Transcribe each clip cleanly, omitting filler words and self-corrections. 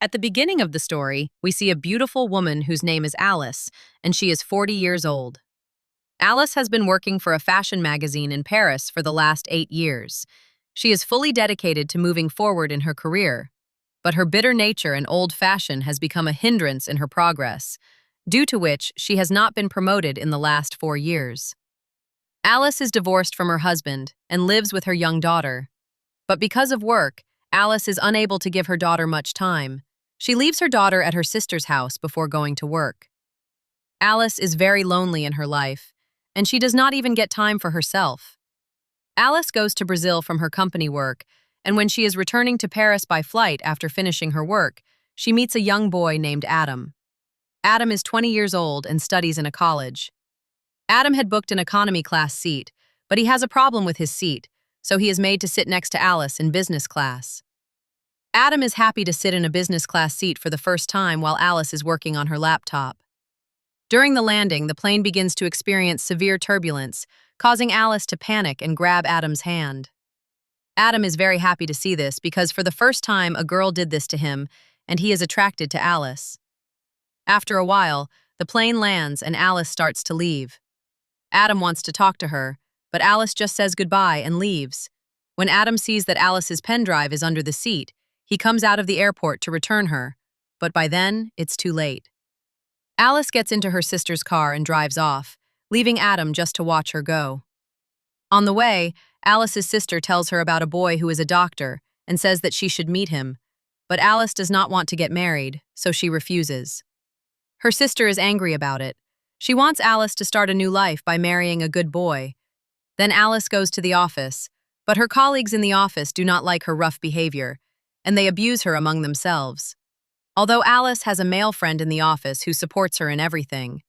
At the beginning of the story, we see a beautiful woman whose name is Alice, and she is 40 years old. Alice has been working for a fashion magazine in Paris for the last 8 years. She is fully dedicated to moving forward in her career, but her bitter nature and old fashion has become a hindrance in her progress, due to which she has not been promoted in the last 4 years. Alice is divorced from her husband and lives with her young daughter. But because of work, Alice is unable to give her daughter much time. She leaves her daughter at her sister's house before going to work. Alice is very lonely in her life, and she does not even get time for herself. Alice goes to Brazil from her company work, and when she is returning to Paris by flight after finishing her work, she meets a young boy named Adam. Adam is 20 years old and studies in a college. Adam had booked an economy class seat, but he has a problem with his seat, so he is made to sit next to Alice in business class. Adam is happy to sit in a business class seat for the first time while Alice is working on her laptop. During the landing, the plane begins to experience severe turbulence, causing Alice to panic and grab Adam's hand. Adam is very happy to see this because for the first time a girl did this to him, and he is attracted to Alice. After a while, the plane lands and Alice starts to leave. Adam wants to talk to her, but Alice just says goodbye and leaves. When Adam sees that Alice's pen drive is under the seat, he comes out of the airport to return her, but by then, it's too late. Alice gets into her sister's car and drives off, leaving Adam just to watch her go. On the way, Alice's sister tells her about a boy who is a doctor and says that she should meet him, but Alice does not want to get married, so she refuses. Her sister is angry about it. She wants Alice to start a new life by marrying a good boy. Then Alice goes to the office, but her colleagues in the office do not like her rough behavior, and they abuse her among themselves. Although Alice has a male friend in the office who supports her in everything.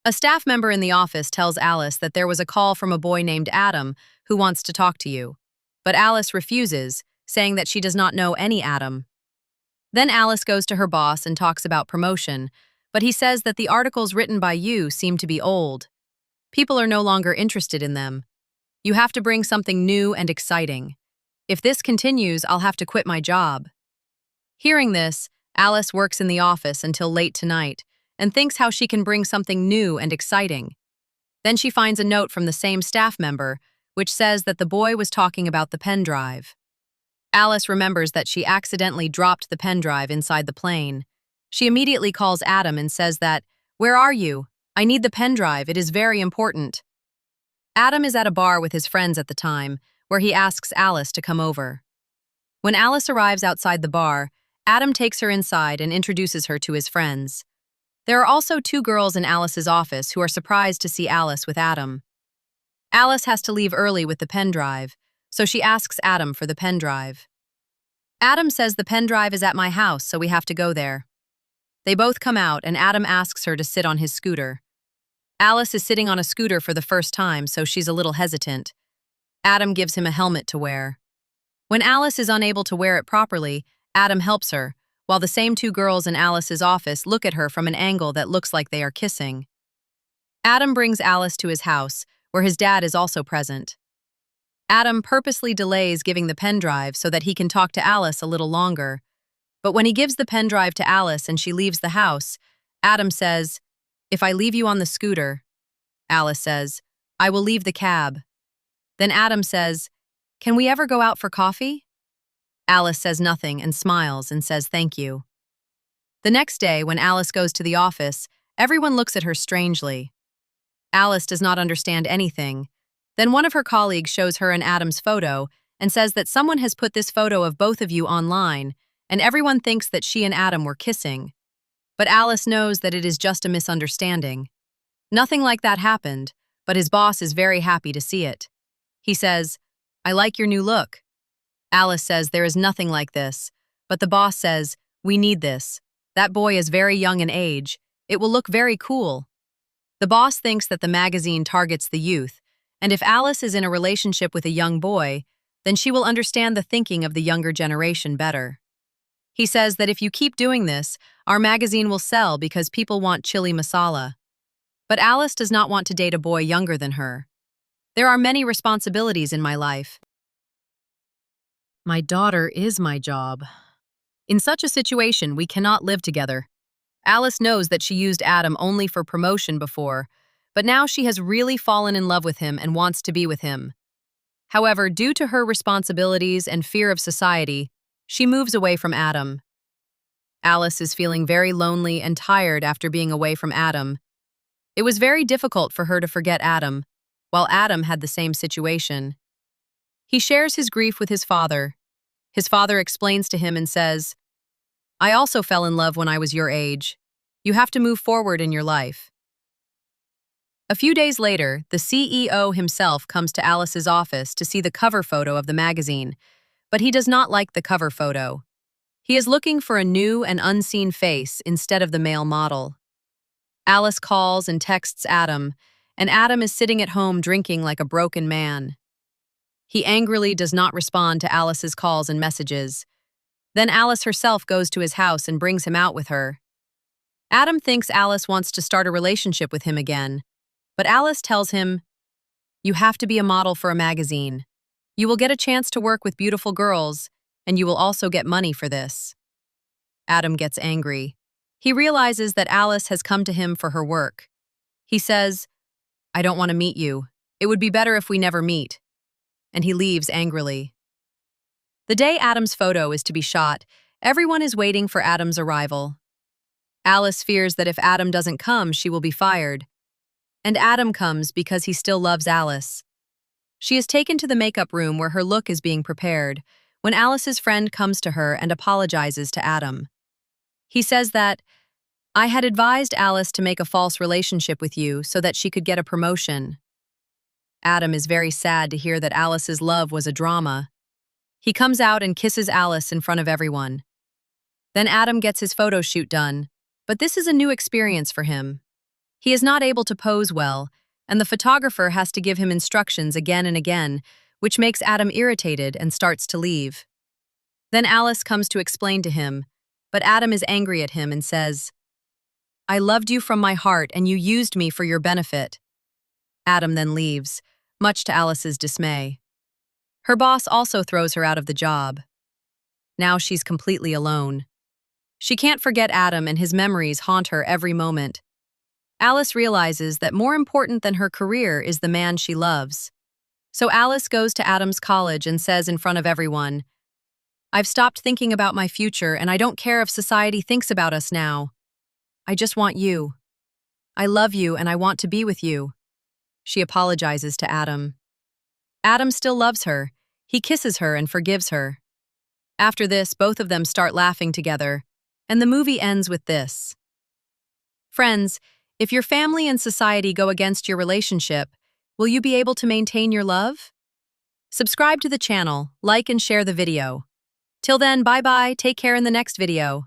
A staff member in the office tells Alice that there was a call from a boy named Adam who wants to talk to you, but Alice refuses, saying that she does not know any Adam. Then Alice goes to her boss and talks about promotion, but he says that the articles written by you seem to be old. People are no longer interested in them. You have to bring something new and exciting. If this continues, I'll have to quit my job. Hearing this, Alice works in the office until late tonight and thinks how she can bring something new and exciting. Then she finds a note from the same staff member, which says that the boy was talking about the pen drive. Alice remembers that she accidentally dropped the pen drive inside the plane. She immediately calls Adam and says that, "Where are you? I need the pen drive, it is very important." Adam is at a bar with his friends at the time, where he asks Alice to come over. When Alice arrives outside the bar, Adam takes her inside and introduces her to his friends. There are also 2 girls in Alice's office who are surprised to see Alice with Adam. Alice has to leave early with the pen drive, so she asks Adam for the pen drive. Adam says the pen drive is at my house, so we have to go there. They both come out and Adam asks her to sit on his scooter. Alice is sitting on a scooter for the first time, so she's a little hesitant. Adam gives him a helmet to wear. When Alice is unable to wear it properly, Adam helps her, while the same 2 girls in Alice's office look at her from an angle that looks like they are kissing. Adam brings Alice to his house, where his dad is also present. Adam purposely delays giving the pen drive so that he can talk to Alice a little longer. But when he gives the pen drive to Alice and she leaves the house, Adam says, "If I leave you on the scooter," Alice says, "I will leave the cab." Then Adam says, "Can we ever go out for coffee?" Alice says nothing and smiles and says thank you. The next day, when Alice goes to the office, everyone looks at her strangely. Alice does not understand anything. Then one of her colleagues shows her and Adam's photo and says that someone has put this photo of both of you online, and everyone thinks that she and Adam were kissing. But Alice knows that it is just a misunderstanding. Nothing like that happened, but his boss is very happy to see it. He says, "I like your new look." Alice says there is nothing like this, but the boss says, "We need this. That boy is very young in age. It will look very cool." The boss thinks that the magazine targets the youth, and if Alice is in a relationship with a young boy, then she will understand the thinking of the younger generation better. He says that if you keep doing this, our magazine will sell because people want chili masala. But Alice does not want to date a boy younger than her. There are many responsibilities in my life. My daughter is my job. In such a situation, we cannot live together. Alice knows that she used Adam only for promotion before, but now she has really fallen in love with him and wants to be with him. However, due to her responsibilities and fear of society, she moves away from Adam. Alice is feeling very lonely and tired after being away from Adam. It was very difficult for her to forget Adam, while Adam had the same situation. He shares his grief with his father. His father explains to him and says, "I also fell in love when I was your age. You have to move forward in your life." A few days later, the CEO himself comes to Alice's office to see the cover photo of the magazine, but he does not like the cover photo. He is looking for a new and unseen face instead of the male model. Alice calls and texts Adam, and Adam is sitting at home drinking like a broken man. He angrily does not respond to Alice's calls and messages. Then Alice herself goes to his house and brings him out with her. Adam thinks Alice wants to start a relationship with him again, but Alice tells him, "You have to be a model for a magazine. You will get a chance to work with beautiful girls, and you will also get money for this." Adam gets angry. He realizes that Alice has come to him for her work. He says, "I don't want to meet you. It would be better if we never meet." And he leaves angrily. The day Adam's photo is to be shot, everyone is waiting for Adam's arrival. Alice fears that if Adam doesn't come, she will be fired. And Adam comes because he still loves Alice. She is taken to the makeup room where her look is being prepared, when Alice's friend comes to her and apologizes to Adam. He says that, "I had advised Alice to make a false relationship with you so that she could get a promotion." Adam is very sad to hear that Alice's love was a drama. He comes out and kisses Alice in front of everyone. Then Adam gets his photo shoot done, but this is a new experience for him. He is not able to pose well, and the photographer has to give him instructions again and again, which makes Adam irritated and starts to leave. Then Alice comes to explain to him, but Adam is angry at him and says, "I loved you from my heart and you used me for your benefit." Adam then leaves, much to Alice's dismay. Her boss also throws her out of the job. Now she's completely alone. She can't forget Adam and his memories haunt her every moment. Alice realizes that more important than her career is the man she loves. So Alice goes to Adam's college and says in front of everyone, "I've stopped thinking about my future and I don't care if society thinks about us now. I just want you. I love you and I want to be with you." She apologizes to Adam. Adam still loves her. He kisses her and forgives her. After this, both of them start laughing together, and the movie ends with this. Friends, if your family and society go against your relationship, will you be able to maintain your love? Subscribe to the channel, like and share the video. Till then, bye-bye, take care in the next video.